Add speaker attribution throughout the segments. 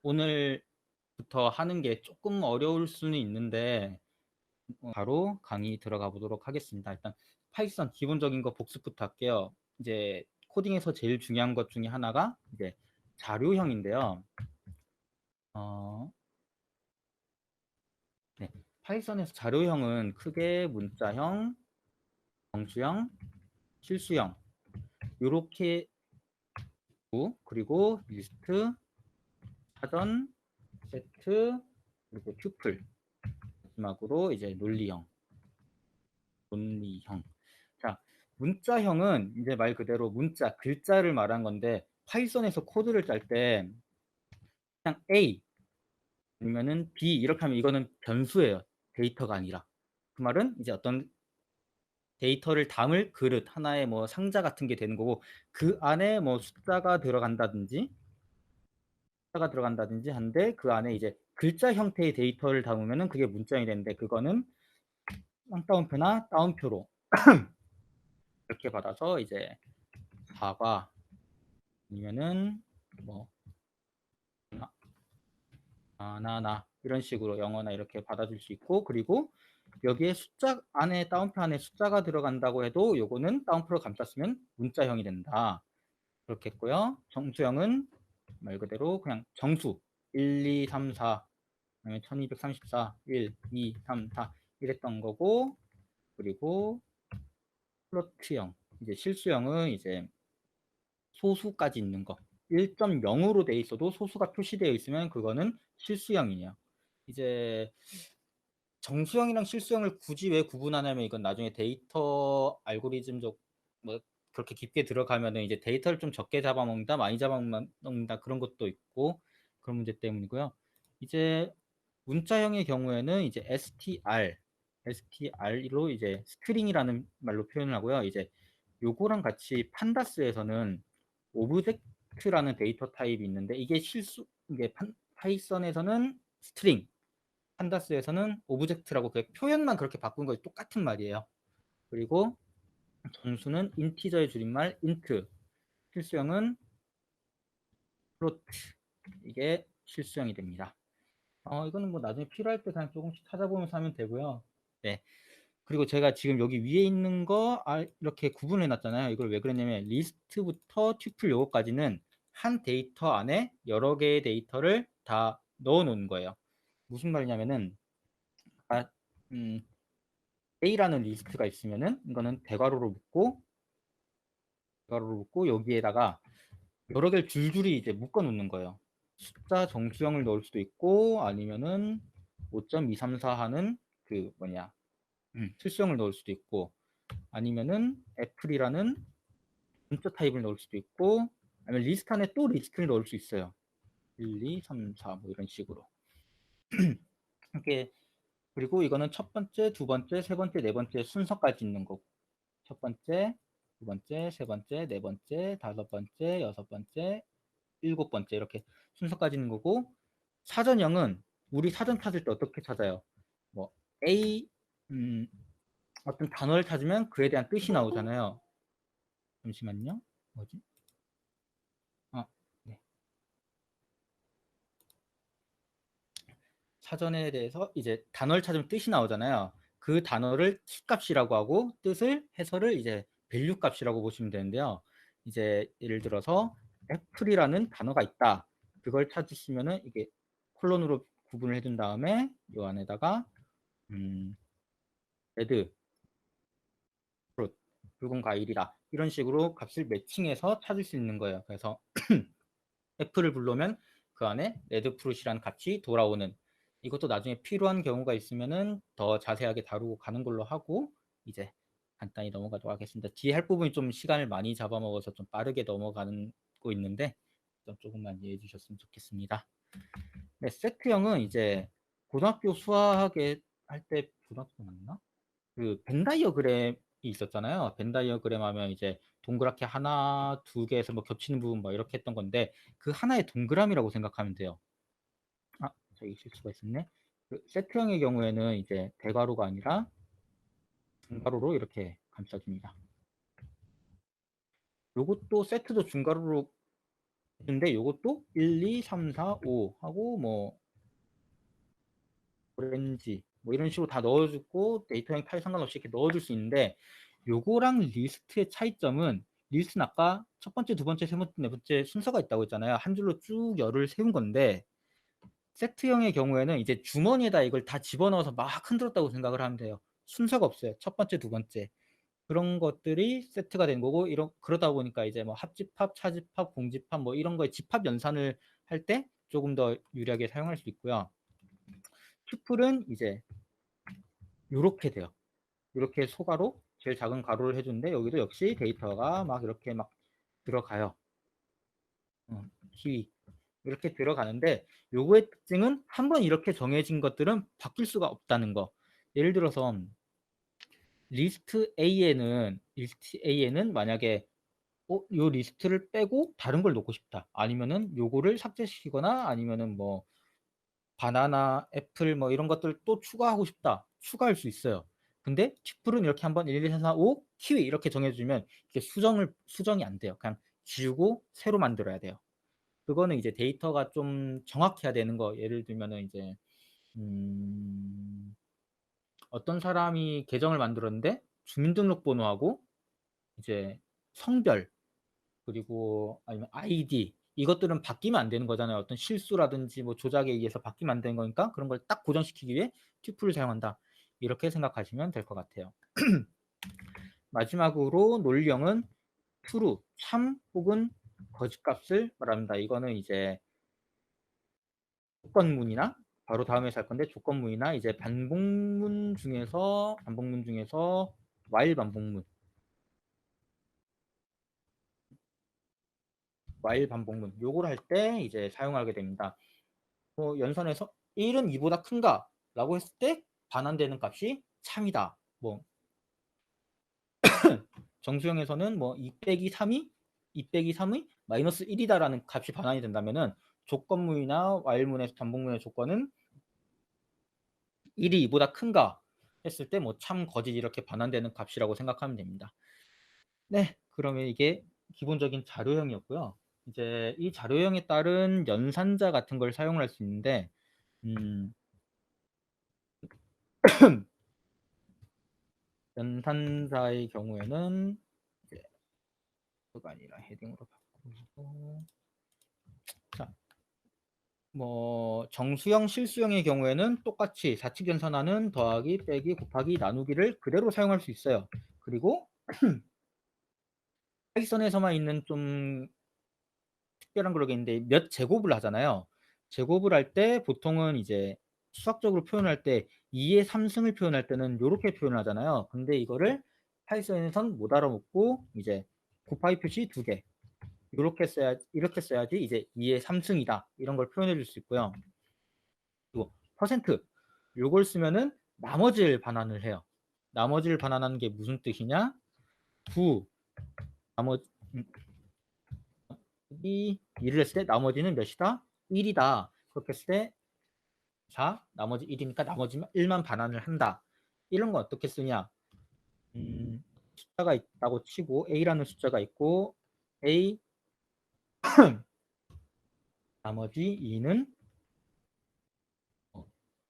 Speaker 1: 오늘부터 하는 게 조금 어려울 수는 있는데 바로 강의 들어가 보도록 하겠습니다. 일단 파이썬 기본적인 거 복습부터 할게요. 이제 코딩에서 제일 중요한 것 중에 하나가 이제 자료형인데요. 네. 파이썬에서 자료형은 크게 문자형, 정수형, 실수형 이렇게 있고, 그리고 리스트, 사전, 세트, 그리고 튜플, 마지막으로 이제 논리형. 자, 문자형은 이제 말 그대로 문자, 글자를 말한 건데 파이썬에서 코드를 짤 때 그냥 A 아니면은 B 이렇게 하면 이거는 변수예요. 데이터가 아니라. 그 말은 이제 어떤 데이터를 담을 그릇 하나의 뭐 상자 같은 게 되는 거고, 그 안에 뭐 숫자가 들어간다든지 한데 그 안에 이제 글자 형태의 데이터를 담으면은 그게 문자형이 되는데, 그거는 쌍따옴표나 따옴표로 이렇게 받아서 이제 사과 아니면은 뭐 바나나 이런 식으로 영어나 이렇게 받아줄 수 있고, 그리고 여기에 숫자 안에 따옴표 안에 숫자가 들어간다고 해도 요거는 따옴표로 감쌌으면 문자형이 된다. 그렇게 했고요. 정수형은 말 그대로 그냥 정수 1, 2, 3, 4 그다음에 1234 1, 2, 3, 4 이랬던 거고, 그리고 플로트형 이제 실수형은 이제 소수까지 있는 거 1.0으로 돼 있어도 소수가 표시되어 있으면 그거는 실수형이에요. 이제 정수형이랑 실수형을 굳이 왜 구분하냐면, 이건 나중에 데이터 알고리즘적 뭐 그렇게 깊게 들어가면은 이제 데이터를 좀 적게 잡아먹는다, 많이 잡아먹는다 그런 것도 있고 그런 문제 때문이고요. 이제 문자형의 경우에는 이제 str로 이제 스트링이라는 말로 표현을 하고요. 이제 요거랑 같이 판다스에서는 오브젝트라는 데이터 타입이 있는데, 이게 파이썬에서는 스트링, 판다스에서는 오브젝트라고 그 표현만 그렇게 바꾼 거지 똑같은 말이에요. 그리고 정수는 인티저의 줄임말 int, 실수형은 float, 이게 실수형이 됩니다. 이거는 뭐 나중에 필요할 때 그냥 조금씩 찾아보면서 하면 되고요. 네. 그리고 제가 지금 여기 위에 있는 거 이렇게 구분해 놨잖아요. 이걸 왜 그랬냐면 리스트부터 튜플 요거까지는 한 데이터 안에 여러 개의 데이터를 다 넣어 놓은 거예요. 무슨 말이냐면은 A라는 리스트가 있으면은 이거는 대괄호로 묶고 여기에다가 여러 개를 줄줄이 이제 묶어 놓는 거예요. 숫자 정수형을 넣을 수도 있고, 아니면은 5.234 하는 그 뭐냐 실수형을 넣을 수도 있고, 아니면은 애플이라는 문자 타입을 넣을 수도 있고, 아니면 리스트 안에 또 리스트를 넣을 수 있어요. 1, 2, 3, 4 뭐 이런 식으로. 이렇게. 그리고 이거는 첫 번째, 두 번째, 세 번째, 네 번째 순서까지 있는 거고, 첫 번째, 두 번째, 세 번째, 네 번째, 다섯 번째, 여섯 번째, 일곱 번째 이렇게 순서까지 있는 거고, 사전형은 우리 사전 찾을 때 어떻게 찾아요? 뭐 A 어떤 단어를 찾으면 그에 대한 뜻이 나오잖아요. 잠시만요. 뭐지? 네. 사전에 대해서 이제 단어를 찾으면 뜻이 나오잖아요. 그 단어를 키값이라고 하고 뜻을 해설을 이제 밸류 값이라고 보시면 되는데요. 이제 예를 들어서 애플이라는 단어가 있다. 그걸 찾으시면은 이게 콜론으로 구분을 해둔 다음에 이 안에다가 레드, 프루트, 붉은 과일이다. 이런 식으로 값을 매칭해서 찾을 수 있는 거예요. 그래서 애플을 불러오면 그 안에 레드 프루트이라는 값이 돌아오는, 이것도 나중에 필요한 경우가 있으면은 더 자세하게 다루고 가는 걸로 하고, 이제 간단히 넘어가도록 하겠습니다. 뒤에 할 부분이 좀 시간을 많이 잡아먹어서 좀 빠르게 넘어가고 있는데 좀 조금만 이해해 주셨으면 좋겠습니다. 네, 세트형은 이제 고등학교 수학에 할 때, 고등학교 맞나? 그 벤 다이어그램이 있었잖아요. 벤 다이어그램 하면 이제 동그랗게 하나, 두 개에서 뭐 겹치는 부분 뭐 이렇게 했던 건데, 그 하나의 동그라미라고 생각하면 돼요. 저기 실수가 있었네. 그 세트형의 경우에는 이제 대괄호가 아니라 중괄호로 이렇게 감싸줍니다. 요것도 세트도 중괄호로 근데 요것도 1, 2, 3, 4, 5 하고 뭐 오렌지 뭐 이런 식으로 다 넣어주고 데이터형 타입 상관없이 이렇게 넣어줄 수 있는데 요거랑 리스트의 차이점은 리스트는 아까 첫 번째, 두 번째, 세 번째, 네 번째 순서가 있다고 했잖아요. 한 줄로 쭉 열을 세운 건데 세트형의 경우에는 이제 주머니에다 이걸 다 집어넣어서 막 흔들었다고 생각을 하면 돼요. 순서가 없어요. 첫 번째, 두 번째. 그런 것들이 세트가 된 거고 그러다 보니까 이제 뭐 합집합, 차집합, 공집합 뭐 이런 거에 집합 연산을 할 때 조금 더 유리하게 사용할 수 있고요. 튜플은 이제 이렇게 돼요. 이렇게 소가로 제일 작은 가로를 해주는데 여기도 역시 데이터가 막 이렇게 막 들어가요. 키위 이렇게 들어가는데 요거의 특징은 한번 이렇게 정해진 것들은 바뀔 수가 없다는 거. 예를 들어서 리스트 A에는 만약에 요 리스트를 빼고 다른 걸 놓고 싶다. 아니면은 요거를 삭제시키거나 아니면은 뭐 바나나, 애플 뭐 이런 것들 또 추가하고 싶다. 추가할 수 있어요. 근데 튜플은 이렇게 한번 1, 2, 3, 4, 5 키위 이렇게 정해주면 이게 수정이 안 돼요. 그냥 지우고 새로 만들어야 돼요. 그거는 이제 데이터가 좀 정확해야 되는 거. 예를 들면은 이제 어떤 사람이 계정을 만들었는데 주민등록번호하고 이제 성별 그리고 아니면 아이디 이것들은 바뀌면 안 되는 거잖아요. 어떤 실수라든지 뭐 조작에 의해서 바뀌면 안 되는 거니까 그런 걸 딱 고정시키기 위해 튜플을 사용한다. 이렇게 생각하시면 될 것 같아요. 마지막으로 논리형은 true, 참 혹은 거짓값을 말합니다. 이거는 이제 조건문이나 바로 다음에 살 건데 조건문이나 이제 반복문 중에서 while 반복문 요걸 할 때 이제 사용하게 됩니다. 연산에서 1은 2보다 큰가? 라고 했을 때 반환되는 값이 참이다. 뭐 정수형에서는 뭐 2 빼기 3이 마이너스 1이다라는 값이 반환이 된다면은 조건문이나 while문에서 반복문의 조건은 1이 2보다 큰가 했을 때 뭐 참, 거짓 이렇게 반환되는 값이라고 생각하면 됩니다. 네, 그러면 이게 기본적인 자료형이었고요. 이제 이 자료형에 따른 연산자 같은 걸 사용할 수 있는데 연산자의 경우에는 이제 가 아니라 헤딩으로 바꾸고 자, 뭐 정수형, 실수형의 경우에는 똑같이 사칙 연산하는 더하기, 빼기, 곱하기, 나누기를 그대로 사용할 수 있어요. 그리고 파이썬에서만 있는 좀 특별한 그런 게 있는데 몇 제곱을 하잖아요. 제곱을 할 때 보통은 이제 수학적으로 표현할 때 2의 3승을 표현할 때는 이렇게 표현을 하잖아요. 근데 이거를 파이썬에선 못 알아먹고 이제 곱하기 표시 2개 이렇게 써야지 이제 2의 3승이다 이런 걸 표현해 줄 수 있고요. 그리고 퍼센트 요걸 쓰면은 나머지를 반환을 해요. 나머지를 반환하는 게 무슨 뜻이냐? 9 나머지 이 2를 했을 때 나머지는 몇이다? 1이다. 그렇게 했을 때 4, 나머지 1이니까 나머지 1만 반환을 한다. 이런 거 어떻게 쓰냐? 숫자가 있다고 치고 A라는 숫자가 있고 A 나머지 2는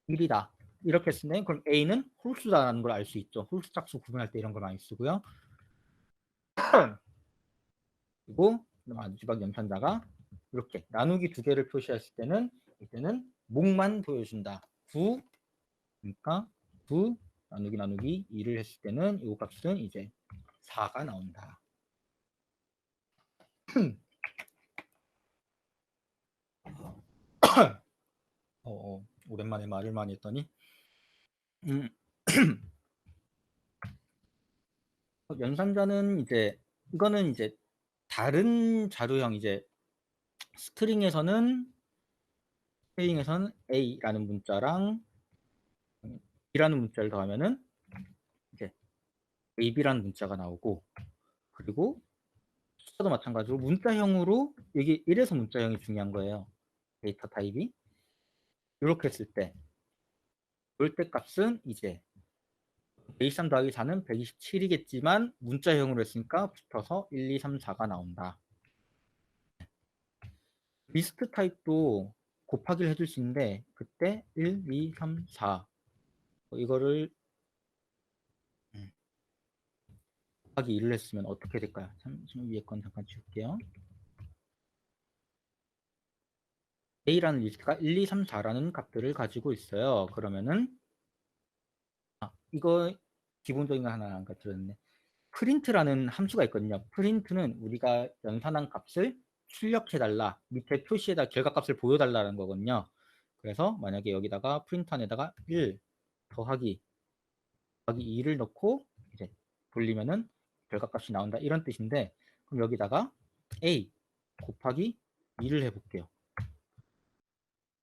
Speaker 1: 1이다. 이렇게 쓰면 그럼 A는 홀수다라는 걸 알 수 있죠. 홀수 짝수 구분할 때 이런 걸 많이 쓰고요. 그리고 마지막 연산자가 이렇게 나누기 2개를 표시했을 때는 이때는 목만 보여준다. 9 그러니까 9 나누기 2를 했을 때는 이 값은 이제 4가 나온다. 오랜만에 말을 많이 했더니 연산자는 이거는 이제 다른 자료형 이제 스트링에서는 A라는 문자랑 B라는 문자를 더하면은 이제 AB라는 문자가 나오고 그리고 숫자도 마찬가지로 문자형으로 이게 1에서 문자형이 중요한 거예요. 데이터 타입이 이렇게 했을 때 올 때 값은 이제 123 더하기 4는 127이겠지만 문자형으로 했으니까 붙어서 1, 2, 3, 4가 나온다. 리스트 타입도 곱하기를 해줄 수 있는데 그때 1, 2, 3, 4 이거를 곱하기 1을 했으면 어떻게 될까요? 잠시만 위에 건 잠깐 지울게요. A라는 리스트가 1, 2, 3, 4라는 값들을 가지고 있어요. 그러면은 이거 기본적인 거 하나 안 가르쳐줬네. 프린트라는 함수가 있거든요. 프린트는 우리가 연산한 값을 출력해달라, 밑에 표시에다 결과값을 보여달라는 거거든요. 그래서 만약에 여기다가 프린트 안에다가 1 더하기 2를 넣고 이제 돌리면은 결과값이 나온다 이런 뜻인데, 그럼 여기다가 A 곱하기 2를 해볼게요.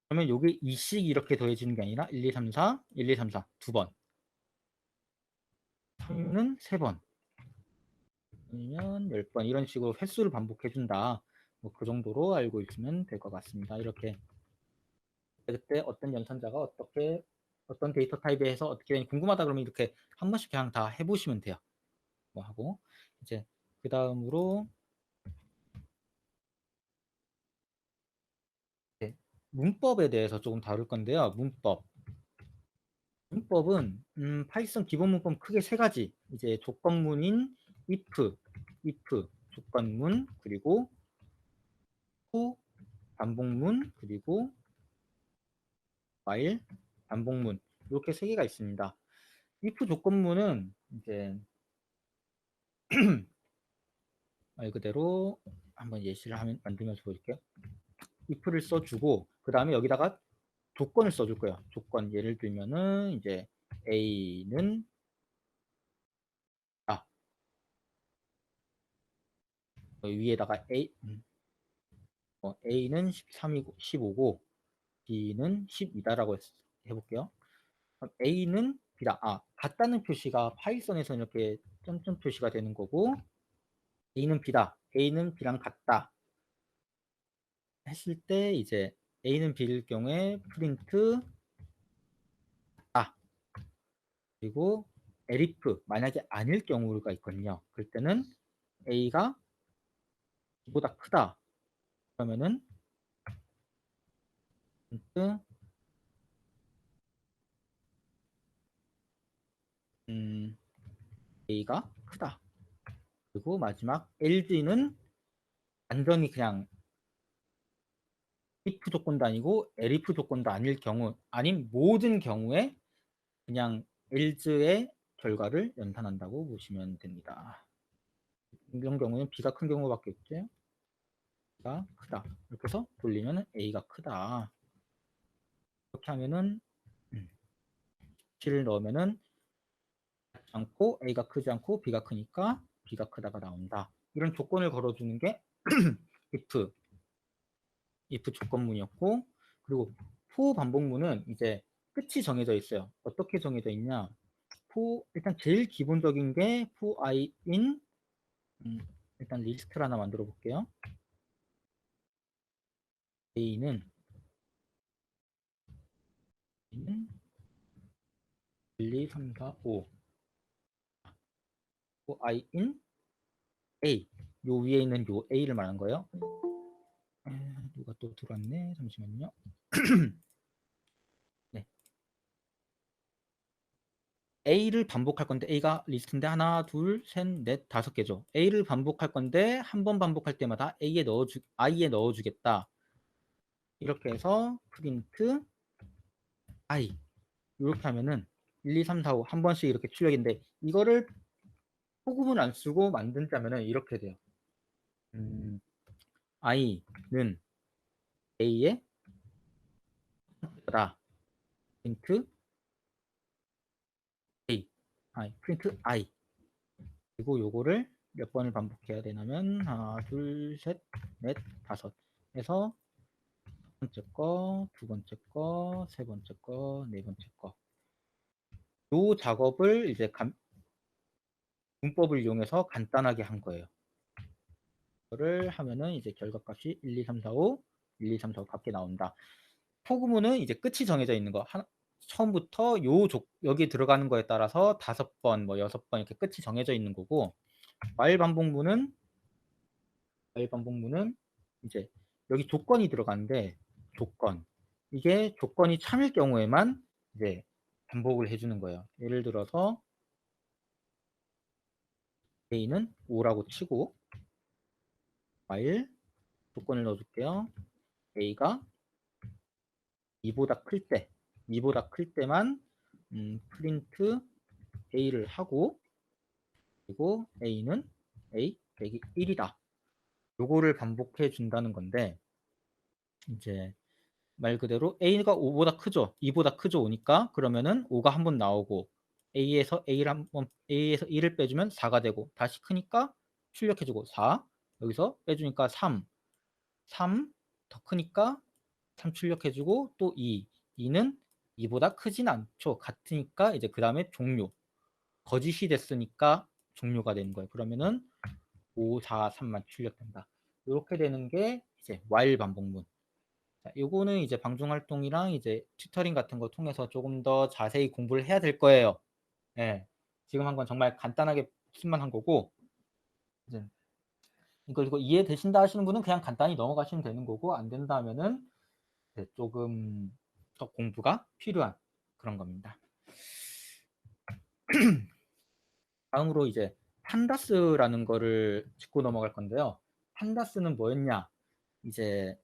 Speaker 1: 그러면 여기 2씩 이렇게 더해지는 게 아니라 1, 2, 3, 4, 1, 2, 3, 4 두 번, 3는 세 번, 아니면 10번 이런 식으로 횟수를 반복해준다. 뭐 그 정도로 알고 있으면 될 것 같습니다. 이렇게 그때 어떤 연산자가 어떻게 어떤 데이터 타입에 해서 어떻게 되는지 궁금하다 그러면 이렇게 한 번씩 그냥 다 해보시면 돼요. 뭐 하고 이제 그 다음으로 문법에 대해서 조금 다룰 건데요. 문법은 파이썬 기본 문법 크게 세 가지. 이제 조건문인 if 조건문, 그리고 for 반복문, 그리고 while 반복문, 이렇게 세 개가 있습니다. if 조건문은 이제 말 그대로 한번 예시를 만들면서 보여줄게요. if를 써주고 그 다음에 여기다가 조건을 써줄 거예요. 조건 예를 들면은 이제 a는 위에다가 a는 13이고 15고 b는 12다라고 해볼게요. 그럼 a는 b다. 같다는 표시가 파이썬에서 이렇게 점점 표시가 되는 거고, a는 b다. a는 b랑 같다 했을 때 이제 a는 b일 경우에 프린트 그리고 elif 만약에 아닐 경우가 있거든요. 그럴 때는 a가 b보다 크다 그러면은 프린트 a가 크다. 그리고 마지막 LG는 완전히 그냥 if 조건도 아니고 elif 조건도 아닐 경우, 아닌 모든 경우에 그냥 else의 결과를 연산한다고 보시면 됩니다. 이런 경우는 b가 큰 경우밖에 없죠. b가 크다. 이렇게 해서 돌리면 a가 크다. 이렇게 하면은 7을 넣으면은 크지 않고 a가 크지 않고 b가 크니까 b가 크다가 나온다. 이런 조건을 걸어주는 게 if 조건문이었고, 그리고 for 반복문은 이제 끝이 정해져 있어요. 어떻게 정해져 있냐? 일단 제일 기본적인 게 for I in 일단 리스트를 하나 만들어 볼게요. A는 1, 2, 3, 4, 5 for I in A, 요 위에 있는 요 A를 말한 거예요. 누가 또 들어왔네. 잠시만요. 네. A를 반복할 건데 A가 리스트인데 하나, 둘, 셋, 넷, 5개죠. A를 반복할 건데 한 번 반복할 때마다 I에 넣어주겠다. 이렇게 해서 프린트 I 이렇게 하면은 1, 2, 3, 4, 5 한 번씩 이렇게 출력인데, 이거를 소금을 안 쓰고 만든다면은 이렇게 돼요. I는 A의 다 프린트 프린트 I. 그리고 요거를 몇 번을 반복해야 되냐면 하나, 둘, 셋, 넷, 5 해서 첫 번째 거, 두 번째 거, 세 번째 거, 네 번째 거. 요 작업을 이제 문법을 이용해서 간단하게 한 거예요. 이거를 하면은 이제 결과값이 1, 2, 3, 4, 5, 1, 2, 3, 4, 5 값게 나온다. 포구문은 이제 끝이 정해져 있는 거. 처음부터 여기 들어가는 거에 따라서 5번, 뭐 6번 이렇게 끝이 정해져 있는 거고, while 반복문은 이제 여기 조건이 들어가는데 조건. 이게 조건이 참일 경우에만 이제 반복을 해주는 거예요. 예를 들어서 A는 5라고 치고 while 조건을 넣어줄게요. A가 2보다 클 때만 프린트 A를 하고 그리고 A는 A 빼기 1이다. 요거를 반복해 준다는 건데 이제 말 그대로 A가 5보다 크죠. 2보다 크죠. 5니까 그러면은 5가 한 번 나오고 A에서 1을 빼주면 4가 되고 다시 크니까 출력해주고 4 여기서 빼주니까 3 더 크니까 3 출력해주고 또 2는 2보다 크진 않죠. 같으니까 이제 그 다음에 종료 거짓이 됐으니까 종료가 되는 거예요. 그러면은 5, 4, 3만 출력된다. 이렇게 되는 게 이제 while 반복문. 자, 요거는 이제 방중 활동이랑 이제 튜터링 같은 거 통해서 조금 더 자세히 공부를 해야 될 거예요. 예. 지금 한 건 정말 간단하게 복습만 한 거고 이제 이거 이해되신다 하시는 분은 그냥 간단히 넘어가시면 되는 거고 안 된다 하면은 조금 더 공부가 필요한 그런 겁니다. 다음으로 이제 판다스라는 거를 짚고 넘어갈 건데요. 판다스는 뭐였냐? 이제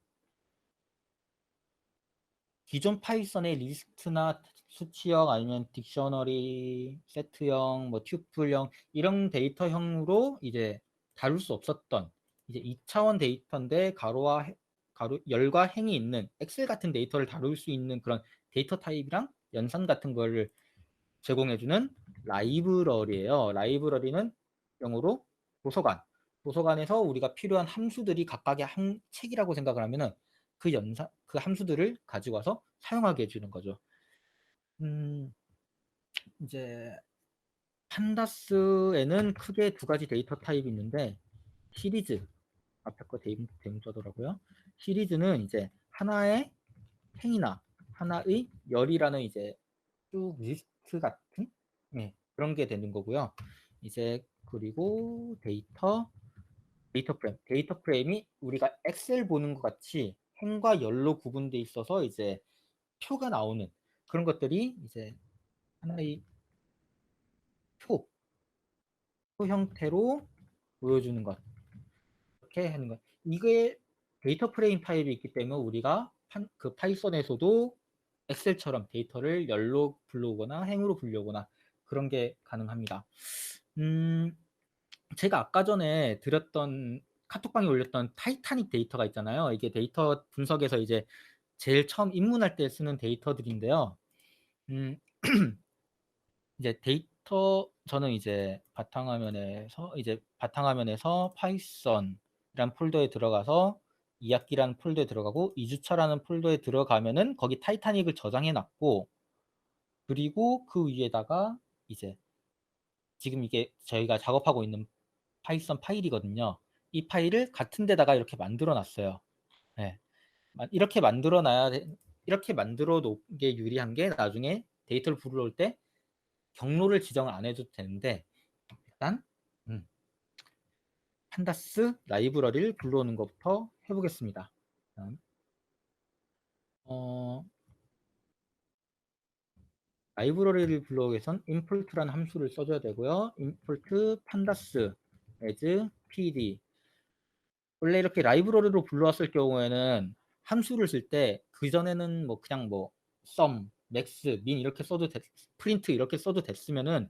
Speaker 1: 기존 파이썬의 리스트나 수치형 아니면 딕셔너리, 세트형, 뭐 튜플형 이런 데이터형으로 이제 다룰 수 없었던 이제 2차원 데이터인데 열과 행이 있는 엑셀 같은 데이터를 다룰 수 있는 그런 데이터 타입이랑 연산 같은 거를 제공해주는 라이브러리예요. 라이브러리는 영어로 도서관. 도서관에서 우리가 필요한 함수들이 각각의 한 책이라고 생각을 하면은 그 함수들을 가지고 와서 사용하게 해주는 거죠. 이제 판다스에는 크게 두 가지 데이터 타입이 있는데 시리즈 앞에 거 대문자더라고요. 시리즈는 이제 하나의 행이나 하나의 열이라는 이제 쭉 리스트 같은 그런 게 되는 거고요. 이제 그리고 데이터 프레임이 우리가 엑셀 보는 것 같이 행과 열로 구분돼 있어서 이제 표가 나오는 그런 것들이 이제 하나의 표 형태로 보여주는 것 이렇게 하는 것 이게 데이터 프레임 타입이 있기 때문에 우리가 그 파이썬에서도 엑셀처럼 데이터를 열로 불러오거나 행으로 불려오거나 그런 게 가능합니다. 제가 아까 전에 드렸던 카톡방에 올렸던 타이타닉 데이터가 있잖아요. 이게 데이터 분석에서 이제 제일 처음 입문할 때 쓰는 데이터들인데요. 음, 이제 저는 이제 바탕화면에서 파이썬이란 폴더에 들어가서 2학기라는 폴더에 들어가고 2주차라는 폴더에 들어가면은 거기 타이타닉을 저장해 놨고 그리고 그 위에다가 이제 지금 이게 저희가 작업하고 있는 파이썬 파일이거든요. 이 파일을 같은 데다가 이렇게 만들어 놨어요. 네. 이렇게 만들어 놓게 유리한 게 나중에 데이터를 불러올 때 경로를 지정을 안 해도 되는데 일단 판다스 라이브러리를 불러오는 것부터 해보겠습니다. 라이브러리를 불러오기 위해선 import라는 함수를 써줘야 되고요. import pandas as pd 원래 이렇게 라이브러리로 불러왔을 경우에는 함수를 쓸 때 그전에는 뭐 그냥 뭐 sum, max, min 이렇게 써도 print 이렇게 써도 됐으면은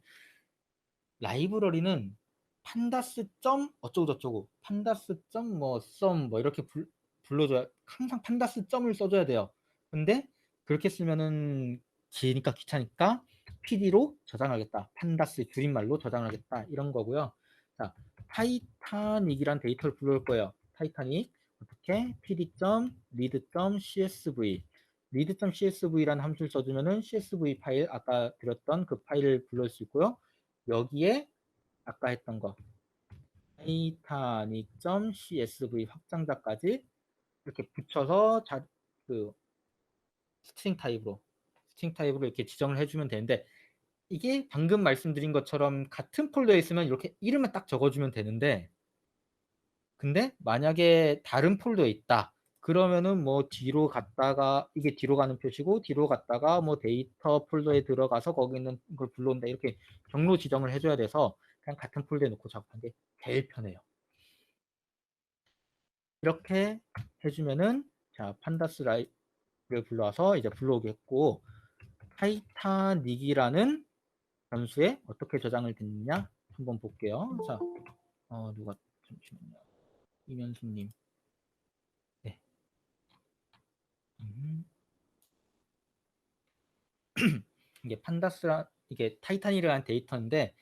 Speaker 1: 라이브러리는 판다스 점 어쩌고 저쩌고 판다스 점뭐 sum 뭐 이렇게 불러줘야 항상 판다스 점을 써줘야 돼요. 근데 그렇게 쓰면은 기니까 귀찮으니까 PD로 저장하겠다. 판다스 줄임말로 저장하겠다. 이런 거고요. 자, 타이타닉이란 데이터를 불러올 거예요. 타이타닉 어떻게 pd.read.csv read.csv라는 함수를 써주면은 csv 파일 아까 드렸던 그 파일을 불러올 수 있고요. 여기에 아까 했던 거 타이타닉.csv 확장자까지 이렇게 붙여서 그 스트링 타입으로 이렇게 지정을 해주면 되는데 이게 방금 말씀드린 것처럼 같은 폴더에 있으면 이렇게 이름을 딱 적어주면 되는데 근데 만약에 다른 폴더에 있다 그러면은 뭐 뒤로 갔다가 이게 뒤로 가는 표시고 뒤로 갔다가 뭐 데이터 폴더에 들어가서 거기 있는 걸 불러온다 이렇게 경로 지정을 해줘야 돼서 그냥 같은 폴더에 놓고 작업하는 게 제일 편해요. 이렇게 해주면은 자 판다스 라이를 불러와서 이제 불러오게 했고 타이타닉이라는 변수에 어떻게 저장을 됐느냐 한번 볼게요. 자, 누가 잠시만요. 이면수님. 네. 이게 판다스라 이게 타이타닉이라는 데이터인데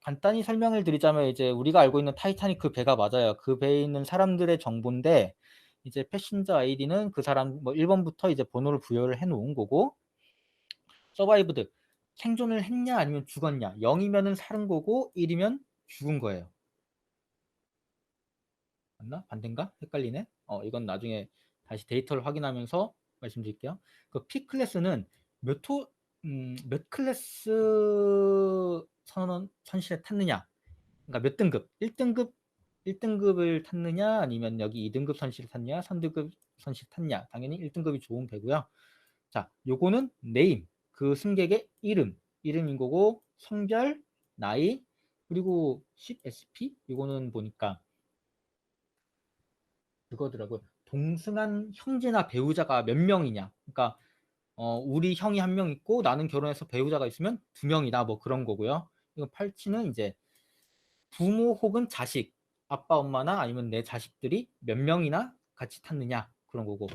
Speaker 1: 간단히 설명을 드리자면 이제 우리가 알고 있는 타이타닉 그 배가 맞아요. 그 배에 있는 사람들의 정보인데 이제 패신저 아이디는 그 사람 뭐 1번부터 이제 번호를 부여를 해 놓은 거고 서바이브드 생존을 했냐 아니면 죽었냐 0이면은 살은 거고 1이면 죽은 거예요. 맞나? 반대인가? 헷갈리네. 이건 나중에 다시 데이터를 확인하면서 말씀드릴게요. 그 P 클래스는 몇 클래스 선실에 탔느냐. 그러니까 몇 등급? 1등급을 탔느냐 아니면 여기 2등급 선실을 탔냐 3등급 선실 탔냐 당연히 1등급이 좋은 배고요. 자, 요거는 네임 그 승객의 이름인 거고 성별, 나이 그리고 ship SP 요거는 보니까 그거더라고요. 동승한 형제나 배우자가 몇 명이냐. 그러니까 우리 형이 한 명 있고 나는 결혼해서 배우자가 있으면 두 명이다. 뭐 그런 거고요. 이거 팔찌는 이제 부모 혹은 자식, 아빠, 엄마나 아니면 내 자식들이 몇 명이나 같이 탔느냐 그런 거고.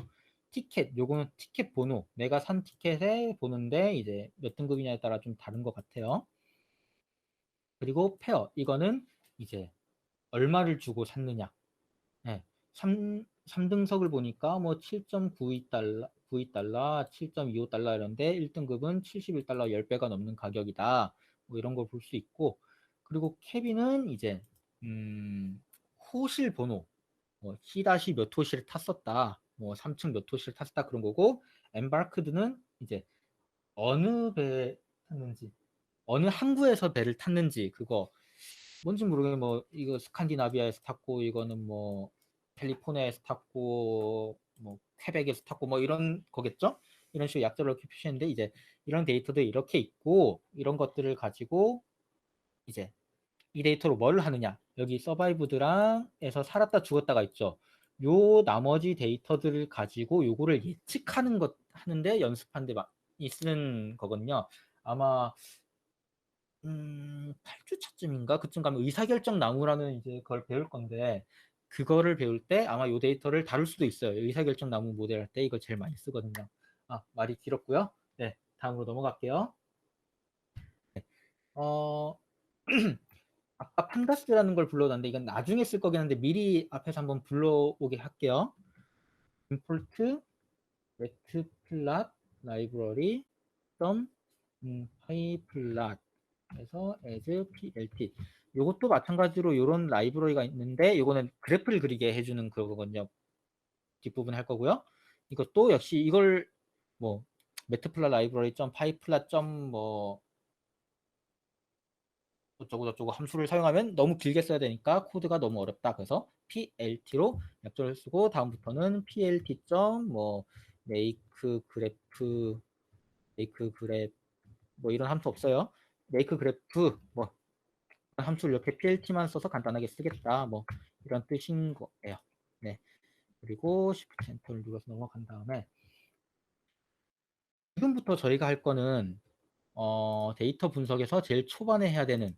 Speaker 1: 티켓, 요거는 티켓 번호. 내가 산 티켓에 보는데 이제 몇 등급이냐에 따라 좀 다른 것 같아요. 그리고 페어, 이거는 이제 얼마를 주고 샀느냐. 네. 3등석을 보니까 뭐 7.92달러, 92달러, 7.25달러 이런데 1등급은 71달러 10배가 넘는 가격이다. 뭐 이런 걸 볼 수 있고 그리고 캐빈은 이제 호실 번호 뭐 C- 몇 호실을 탔었다. 뭐 3층 몇 호실을 탔었다 그런 거고 엠바크드는 이제 어느 배 탔는지 어느 항구에서 배를 탔는지 그거 뭔지 모르겠는데 뭐 이거 스칸디나비아에서 탔고 이거는 뭐 캘리포니아에서 탔고 뭐 퀘벡에서 탔고 뭐 이런 거겠죠? 이런 식으로 약자로 이렇게 표시했는데 이제 이런 데이터도 이렇게 있고 이런 것들을 가지고 이제 이 데이터로 뭘 하느냐 여기 서바이브드랑에서 살았다 죽었다가 있죠. 요 나머지 데이터들을 가지고 요거를 예측하는 것 하는데 연습하는데 많이 쓰는 거거든요. 아마 8주차쯤인가? 그쯤 가면 의사결정 나무라는 이제 그걸 배울 건데, 그거를 배울 때 아마 요 데이터를 다룰 수도 있어요. 의사결정 나무 모델 할 때 이거 제일 많이 쓰거든요. 말이 길었고요. 네, 다음으로 넘어갈게요. 어, 아까 판다스라는 걸 불러놨는데 이건 나중에 쓸 거긴 한데 미리 앞에서 한번 불러오게 할게요. import matplotlib library pyplot 그래서 as plt 요것도 마찬가지로 이런 라이브러리가 있는데 요거는 그래프를 그리게 해주는 그거거든요. 뒷부분 할 거고요. 이것도 역시 이걸 뭐 매트플라 라이브러리 점 파이플라 점뭐 어쩌고 저쩌고 함수를 사용하면 너무 길게 써야 되니까 코드가 너무 어렵다. 그래서 PLT로 약자를 쓰고 다음부터는 PLT 점뭐 make graph make graph 뭐 이런 함수 없어요. make graph 뭐 함수를 이렇게 PLT만 써서 간단하게 쓰겠다. 뭐 이런 뜻인 거예요. 네. 그리고 Shift 엔터를 눌러서 넘어간 다음에 지금부터 저희가 할 거는 데이터 분석에서 제일 초반에 해야 되는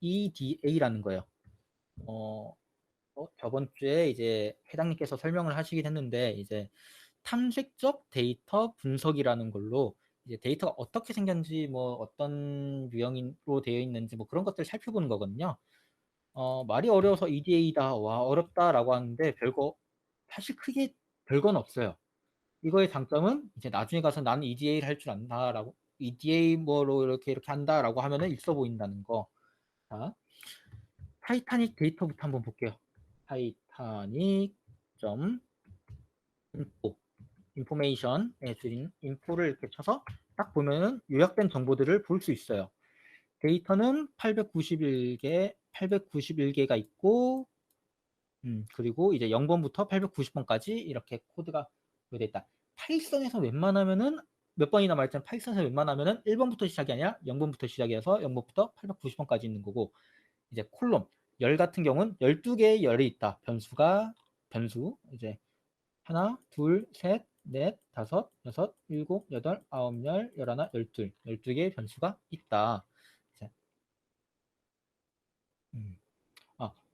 Speaker 1: EDA라는 거예요. 저번 주에 이제 회장님께서 설명을 하시긴 했는데 이제 탐색적 데이터 분석이라는 걸로 이제 데이터가 어떻게 생겼는지 뭐 어떤 유형으로 되어 있는지 뭐 그런 것들 살펴보는 거거든요. 말이 어려워서 EDA다, 와, 어렵다라고 하는데 별거, 사실 크게 별건 없어요. 이거의 장점은 이제 나중에 가서 나는 EDA를 할 줄 안다라고, EDA 뭐로 이렇게 한다라고 하면은 있어 보인다는 거. 자, 타이타닉 데이터부터 한번 볼게요. 타이타닉 점 인포, 인포메이션에 줄인 인포를 이렇게 쳐서 딱 보면은 요약된 정보들을 볼 수 있어요. 데이터는 891개가 있고 그리고 이제 0번부터 890번까지 이렇게 코드가 되어 있다. 파이썬에서 웬만하면은 몇 번이나 말했지만 파이썬에서 웬만하면은 1번부터 시작이 아니라 0번부터 시작해서 0번부터 890번까지 있는 거고, 이제 콜롬 열 같은 경우는 12개의 열이 있다. 변수 이제 하나, 둘, 셋, 넷, 다섯, 여섯, 일곱, 여덟, 아홉, 열, 열하나, 열둘, 12개의 변수가 있다. 이제, 음.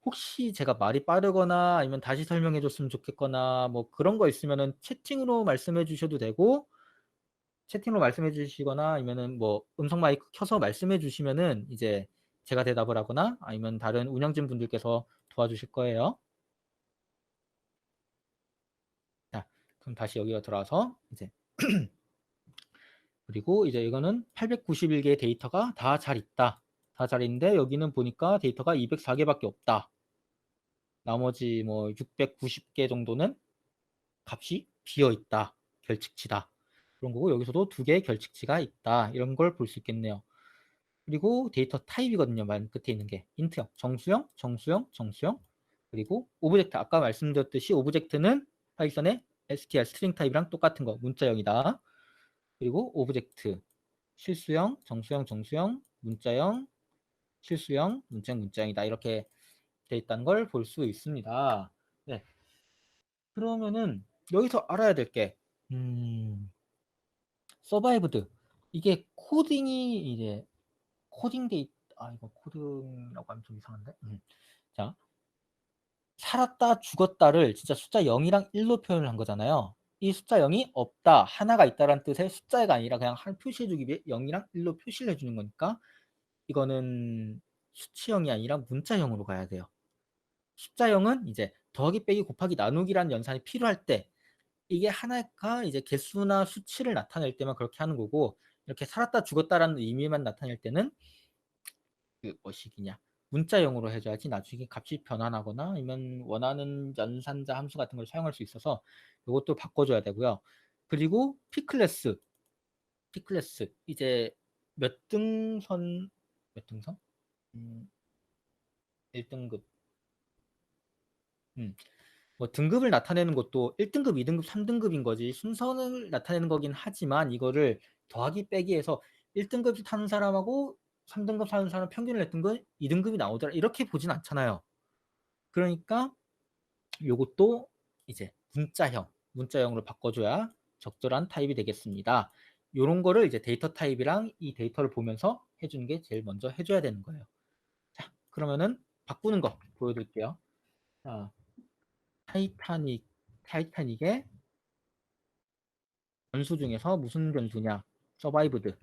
Speaker 1: 혹시 제가 말이 빠르거나 아니면 다시 설명해 줬으면 좋겠거나 뭐 그런 거 있으면은 채팅으로 말씀해 주셔도 되고, 채팅으로 말씀해 주시거나 아니면은 뭐 음성 마이크 켜서 말씀해 주시면은 이제 제가 대답을 하거나 아니면 다른 운영진 분들께서 도와주실 거예요. 자, 그럼 다시 여기로 들어와서 이제 그리고 이제 이거는 891개의 데이터가 다 잘 있다. 다 잘 있는데 여기는 보니까 데이터가 204개밖에 없다. 나머지 뭐 690개 정도는 값이 비어 있다. 결칙치다. 그런 거고 여기서도 두 개의 결칙치가 있다. 이런 걸 볼 수 있겠네요. 그리고 데이터 타입이거든요. 맨 끝에 있는 게 인트형, 정수형, 정수형, 정수형. 그리고 오브젝트 아까 말씀드렸듯이 오브젝트는 파이썬의 str 스트링 타입이랑 똑같은 거 문자형이다. 그리고 오브젝트 실수형, 정수형, 정수형, 문자형, 실수형, 문자형, 문자형이다. 이렇게 돼 있다는 걸 볼 수 있습니다. 네. 그러면은 여기서 알아야 될 게 서바이브드 이게 코딩이 이제 코딩 데이 이거 코딩이라고 하면 좀 이상한데. 자, 살았다 죽었다를 진짜 숫자 0이랑 1로 표현을 한 거잖아요. 이 숫자 0이 없다, 하나가 있다라는 뜻의 숫자가 아니라 그냥 한 표시해주기 위해 0이랑 1로 표시를 해주는 거니까 이거는 수치형이 아니라 문자형으로 가야 돼요. 숫자형은 이제 더하기 빼기 곱하기 나누기라는 연산이 필요할 때 이게 하나가 이제 개수나 수치를 나타낼 때만 그렇게 하는 거고, 이렇게 살았다 죽었다라는 의미만 나타낼 때는 그 뭐식이냐 문자형으로 해줘야지 나중에 값이 변환하거나 아니면 원하는 연산자 함수 같은 걸 사용할 수 있어서 이것도 바꿔줘야 되고요. 그리고 P클래스 이제 몇 등선 몇 등선? 1등급. 뭐 등급을 나타내는 것도 1등급, 2등급, 3등급인 거지 순서를 나타내는 거긴 하지만 이거를 더하기 빼기해서 1등급 타는 사람하고 3등급 사는 사람 평균을 냈던 건 2등급이 나오더라 이렇게 보진 않잖아요. 그러니까 요것도 이제 문자형으로 바꿔줘야 적절한 타입이 되겠습니다. 요런 거를 이제 데이터 타입이랑 이 데이터를 보면서 해주는 게 제일 먼저 해줘야 되는 거예요. 자, 그러면은 바꾸는 거 보여드릴게요. 자, 타이타닉의 변수 중에서 무슨 변수냐? 서바이브드.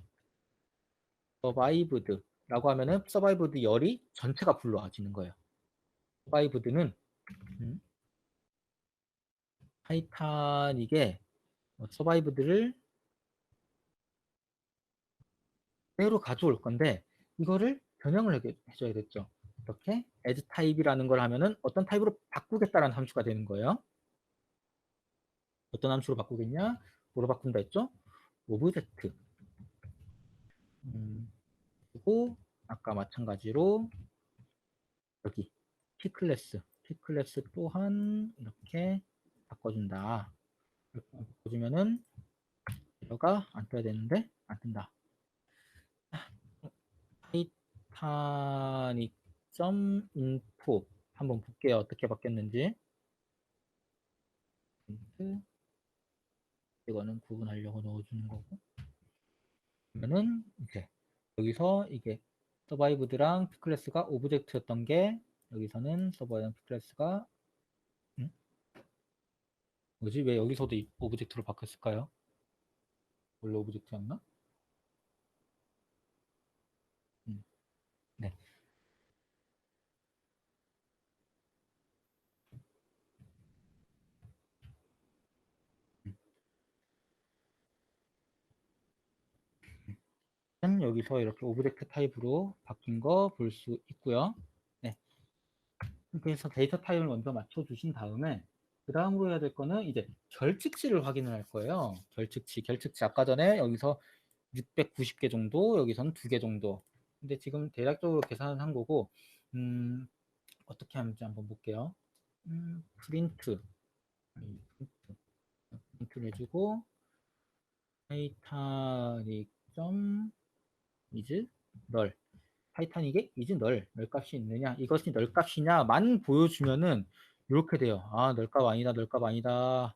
Speaker 1: 서바이브드라고 하면은 서바이브드 열이 전체가 불러와지는 거예요. 서바이브드는 타이타닉의 서바이브드를 그대로 가져올 건데 이거를 변형을 해줘야겠죠. 이렇게 as 타입이라는 걸 하면은 어떤 타입으로 바꾸겠다라는 함수가 되는 거예요. 어떤 함수로 바꾸겠냐? 뭐로 바꾼다 했죠? 오브젝트. 그리고 아까 마찬가지로 여기 P클래스 또한 이렇게 바꿔준다. 이렇게 바꿔주면은 에러가 안 떠야 되는데 안 뜬다. 타이타닉 점 인포 한번 볼게요. 어떻게 바뀌었는지. 이거는 구분하려고 넣어주는 거고. 그러면은 이제 여기서 이게 서바이브드랑 P클래스가 오브젝트였던 게 여기서는 서버랑 P클래스가 뭐지? 왜 여기서도 오브젝트로 바뀌었을까요? 원래 오브젝트였나? 네. 여기서 이렇게 오브젝트 타입으로 바뀐 거 볼 수 있고요. 네. 그래서 데이터 타입을 먼저 맞춰주신 다음에 그 다음으로 해야 될 거는 이제 결측치를 확인을 할 거예요. 결측치 아까 전에 여기서 690개 정도, 여기서는 2개 정도. 근데 지금 대략적으로 계산을 한 거고, 어떻게 하는지 한번 볼게요. 프린트 프린트를 해주고 타이타닉 점 is 널 타이타닉에 is 널 값이 있느냐 이것이 널 값이냐만 보여주면은 이렇게 돼요. 아, 널 값 아니다, 널 값 아니다.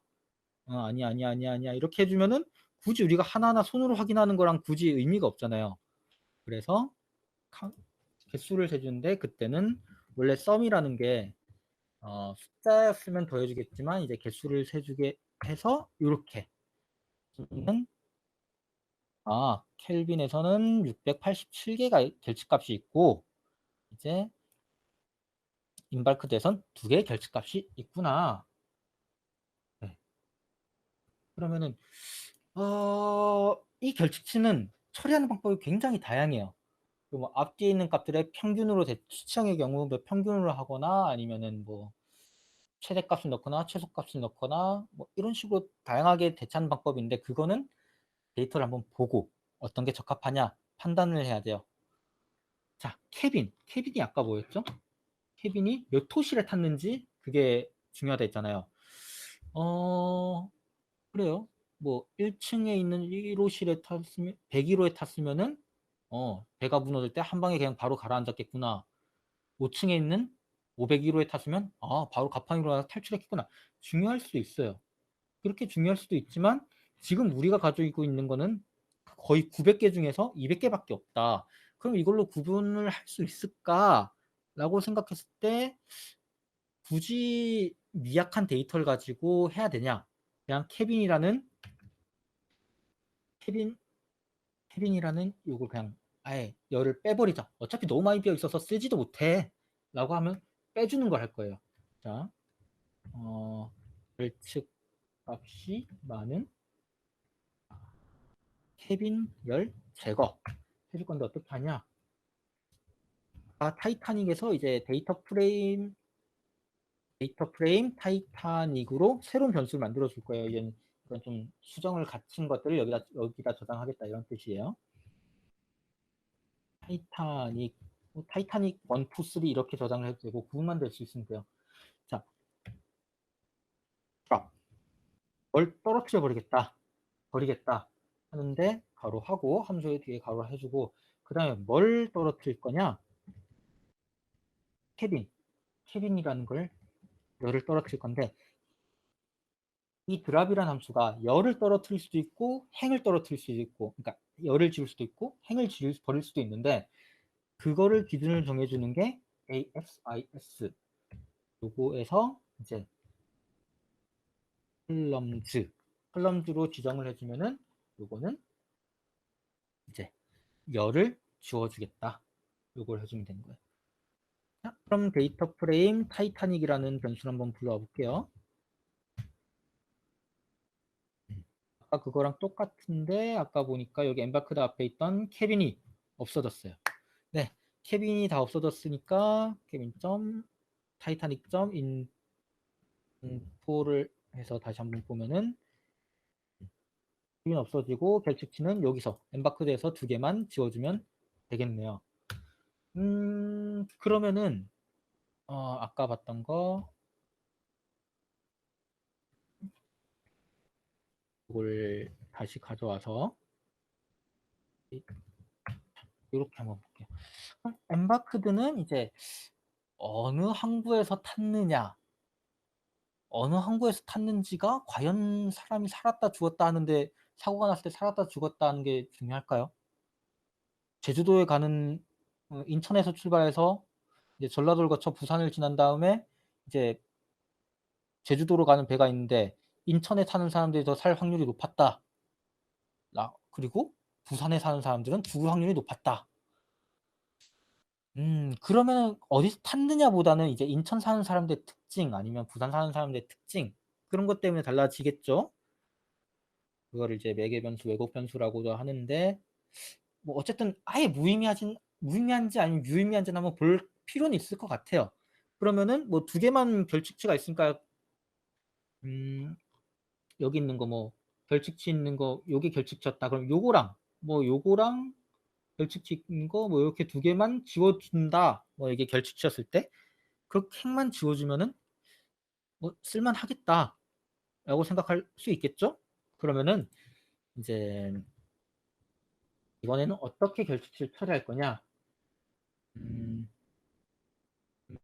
Speaker 1: 아니야, 아니야, 아니야, 아니야. 이렇게 해주면은 굳이 우리가 하나하나 손으로 확인하는 거랑 굳이 의미가 없잖아요. 그래서 개수를 세주는데 그때는 원래 썸이라는 게 숫자였으면 더해주겠지만 이제 개수를 세주게 해서 이렇게 켈빈에서는 687개가 결집값이 있고 이제 인발크드에선 2개의 결집값이 있구나. 네. 그러면은 이 결집치는 처리하는 방법이 굉장히 다양해요. 뭐 앞뒤에 있는 값들의 평균으로 수치형의 경우 뭐 평균으로 하거나 아니면은 뭐 최대값을 넣거나 최소값을 넣거나 뭐 이런 식으로 다양하게 대처하는 방법인데 그거는 데이터를 한번 보고 어떤 게 적합하냐 판단을 해야 돼요. 자, 케빈이 아까 뭐였죠? 케빈이 몇 호실에 탔는지 그게 중요하다 했잖아요. 그래요. 뭐 1층에 있는 1호실에 탔으면 101호에 탔으면은 배가 무너질 때 한 방에 그냥 바로 가라앉았겠구나. 5층에 있는 501호에 탔으면 바로 가판으로 탈출했겠구나. 중요할 수도 있어요. 그렇게 중요할 수도 있지만 지금 우리가 가지고 있는 거는 거의 900개 중에서 200개밖에 없다. 그럼 이걸로 구분을 할 수 있을까라고 생각했을 때 굳이 미약한 데이터를 가지고 해야 되냐? 그냥 케빈이라는 요걸 그냥 아예 열을 빼버리자. 어차피 너무 많이 비어 있어서 쓰지도 못해. 라고 하면 빼주는 걸 할 거예요. 자, 결측 값이 많은 케빈 열 제거 해줄 건데 어떻게 하냐? 타이타닉에서 이제 데이터 프레임 타이타닉으로 새로운 변수를 만들어 줄 거예요. 이건 좀 수정을 갖춘 것들을 여기다 저장하겠다 이런 뜻이에요. 타이타닉 1, 2, 3 이렇게 저장을 해도 되고 구분만 될 수 있으면 돼요. 자, 뭘 떨어뜨려 버리겠다 하는데 가로하고 함수의 뒤에 가로 해주고 그 다음에 뭘 떨어뜨릴 거냐? 케빈이라는 걸 열을 떨어뜨릴 건데 이 드랍이라는 함수가 열을 떨어뜨릴 수도 있고 행을 떨어뜨릴 수도 있고 그러니까 열을 지울 수도 있고 행을 버릴 수도 있는데 그거를 기준을 정해주는 게 ASIS 요거에서 이제 컬럼즈로 지정을 해주면은 요거는 이제 열을 지워주겠다 요걸 해주면 되는 거예요. 자, 그럼 데이터 프레임 타이타닉이라는 변수를 한번 불러와 볼게요. 아까 그거랑 똑같은데 아까 보니까 여기 엠바크드 앞에 있던 케빈이 없어졌어요. 네, 케빈이 다 없어졌으니까 케빈 점 타이타닉 점 인포를 해서 다시 한번 보면은 케빈 없어지고 결측치는 여기서 엠바크드에서 2개만 지워주면 되겠네요. 그러면은 아까 봤던 거 이걸 다시 가져와서 이렇게 한번 볼게요. 엠바크드는 이제 어느 항구에서 탔느냐 어느 항구에서 탔는지가 과연 사람이 살았다 죽었다 하는데 사고가 났을 때 살았다 죽었다 하는 게 중요할까요? 제주도에 가는 인천에서 출발해서 이제 전라도를 거쳐 부산을 지난 다음에 이제 제주도로 가는 배가 있는데 인천에 사는 사람들이 더 살 확률이 높았다. 그리고 부산에 사는 사람들은 죽을 확률이 높았다. 그러면 어디서 탔느냐보다는 이제 인천 사는 사람들의 특징 아니면 부산 사는 사람들의 특징 그런 것 때문에 달라지겠죠. 그거를 이제 매개 변수, 왜곡 변수라고도 하는데 뭐 어쨌든 아예 무의미한지 아니면 유의미한지 한번 볼 필요는 있을 것 같아요. 그러면은 뭐 2개만 결칙치가 있으니까 여기 있는 거 뭐 결칙치 있는 거 요게 결칙치였다. 그럼 요거랑 결칙치 있는 거 뭐 이렇게 2개만 지워준다. 뭐 이게 결칙치였을 때 그렇게만 지워주면은 쓸만하겠다라고 생각할 수 있겠죠? 그러면은 이제 이번에는 어떻게 결칙을 처리할 거냐? 음,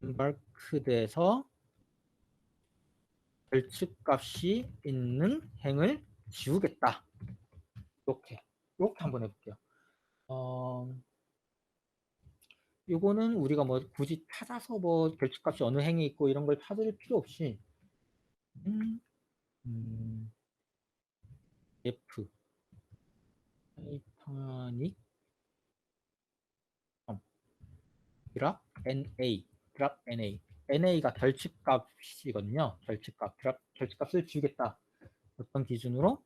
Speaker 1: embarked에서 결측값이 있는 행을 지우겠다. 이렇게 한번 해볼게요. 어, 요거는 우리가 뭐 굳이 찾아서 뭐 결측값이 어느 행에 있고 이런 걸 찾을 필요 없이 음, 음, F 타이타닉 드랍 NA 드랍 NA NA가 결측값이거든요. 결측값을 지우겠다. 어떤 기준으로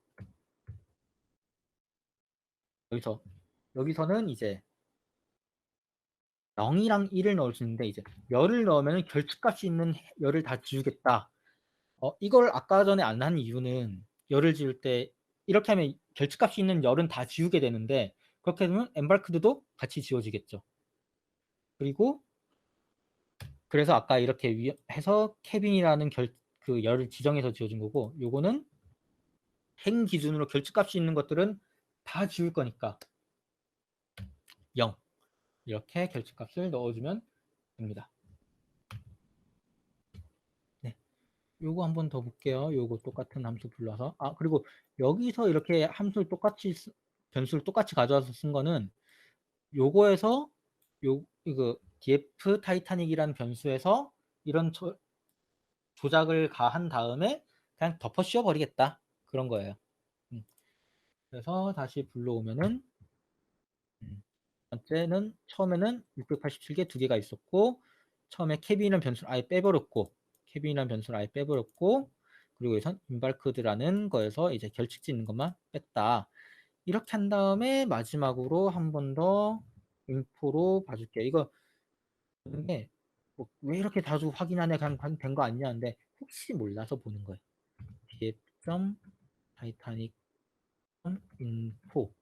Speaker 1: 여기서는 이제 0이랑 1을 넣을 수 있는데 이제 열을 넣으면 결측값이 있는 열을 다 지우겠다. 이걸 아까 전에 안 한 이유는 열을 지울 때 이렇게 하면 결측값이 있는 열은 다 지우게 되는데 그렇게 되면 엠발크드도 같이 지워지겠죠. 그리고 그래서 아까 이렇게 해서 케빈이라는 그 열을 지정해서 지워진 거고 요거는 행 기준으로 결측값이 있는 것들은 다 지울 거니까 0 이렇게 결측값을 넣어주면 됩니다. 네, 요거 한번 더 볼게요. 요거 똑같은 함수 불러서 그리고 여기서 이렇게 함수를 변수를 똑같이 가져와서 쓴 거는 요거에서 이거 df 타이타닉이라는 변수에서 이런 조작을 가한 다음에 그냥 덮어 씌워 버리겠다 그런 거예요. 그래서 다시 불러오면은 번째는 처음에는 687개 두 개가 있었고 처음에 케빈이라는 변수를 아예 빼버렸고 그리고 여기선 인발크드라는 거에서 이제 결칙지 있는 것만 뺐다. 이렇게 한 다음에 마지막으로 한 번 더 인포로 봐줄게요. 이거 보는 게왜 이렇게 자주 확인하냐 그냥 된 거 아니냐 하는데 혹시 몰라서 보는 거예요. df 타이타닉 인포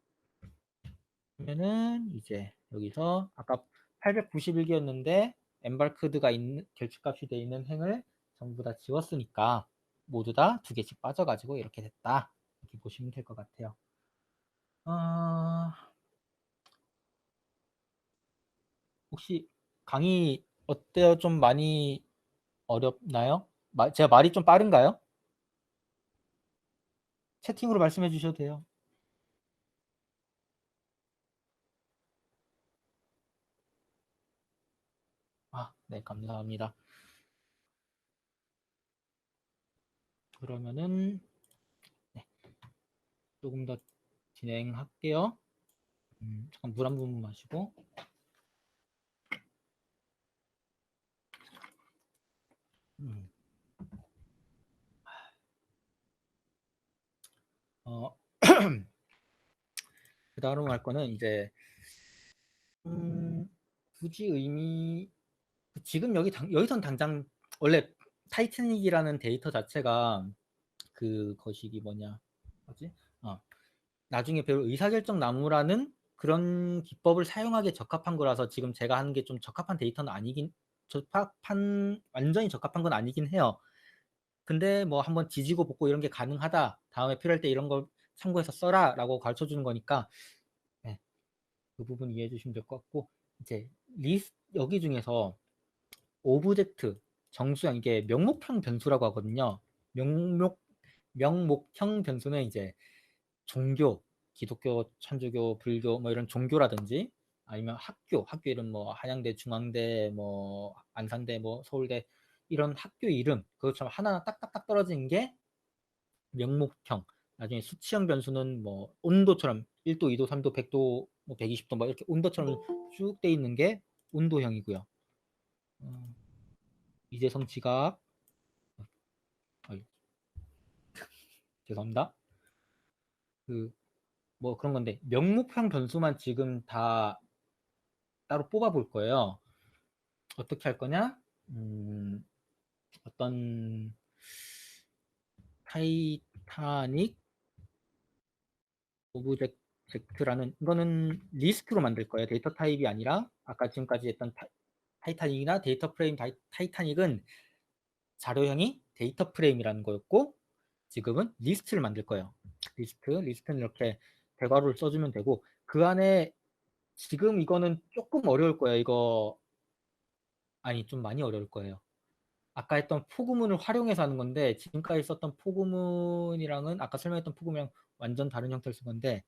Speaker 1: 그러면은 이제 여기서 아까 891개였는데 엠발크드가 있는 결집값이 되어 있는 행을 전부 다 지웠으니까 모두 다 두 개씩 빠져가지고 이렇게 됐다. 이렇게 보시면 될 것 같아요. 어, 혹시 강의 어때요? 좀 많이 어렵나요? 제가 말이 좀 빠른가요? 채팅으로 말씀해 주셔도 돼요. 네, 감사합니다. 그러면은 네, 조금 더 진행할게요. 잠깐 물 한 번 마시고. 음, 어, 그 다음 할 거는 이제 음, 굳이 지금 여기선 당장 원래 타이타닉이라는 데이터 자체가 그 거식이 뭐지? 나중에 배울 의사결정 나무라는 그런 기법을 사용하기에 적합한 거라서 지금 제가 하는 게 좀 적합한 데이터는 아니긴 완전히 적합한 건 아니긴 해요. 근데 뭐 한번 지지고 볶고 이런 게 가능하다. 다음에 필요할 때 이런 걸 참고해서 써라라고 가르쳐 주는 거니까 네, 그 부분 이해해 주시면 될 것 같고 이제 여기 중에서 오브젝트 정수형 이게 명목형 변수라고 하거든요. 명목형 변수는 이제 종교, 기독교, 천주교, 불교 뭐 이런 종교라든지 아니면 학교 이름 뭐 한양대, 중앙대, 뭐 안산대, 뭐 서울대 이런 학교 이름 그것처럼 하나하나 딱딱딱 떨어지는 게 명목형. 나중에 수치형 변수는 뭐 온도처럼 1도, 2도, 3도, 100도, 뭐 120도 뭐 이렇게 온도처럼 쭉 돼 있는 게 온도형이고요. 어, 이재성 지각, 어이, 죄송합니다. 그 뭐 그런 건데 명목형 변수만 지금 다 따로 뽑아 볼 거예요. 어떻게 할 거냐? 어떤 타이타닉 오브젝트라는 이거는 리스트로 만들 거예요. 데이터 타입이 아니라 아까 지금까지 했던 타이타닉이나 데이터 프레임 타이타닉은 자료형이 데이터 프레임이라는 거였고 지금은 리스트를 만들 거예요. 리스트는 이렇게 대괄호를 써주면 되고 그 안에 지금 이거는 조금 어려울 거예요. 이거 아니 좀 많이 어려울 거예요. 아까 했던 포구문을 활용해서 하는 건데 지금까지 썼던 포구문이랑은 아까 설명했던 포구문이랑 완전 다른 형태를 쓴 건데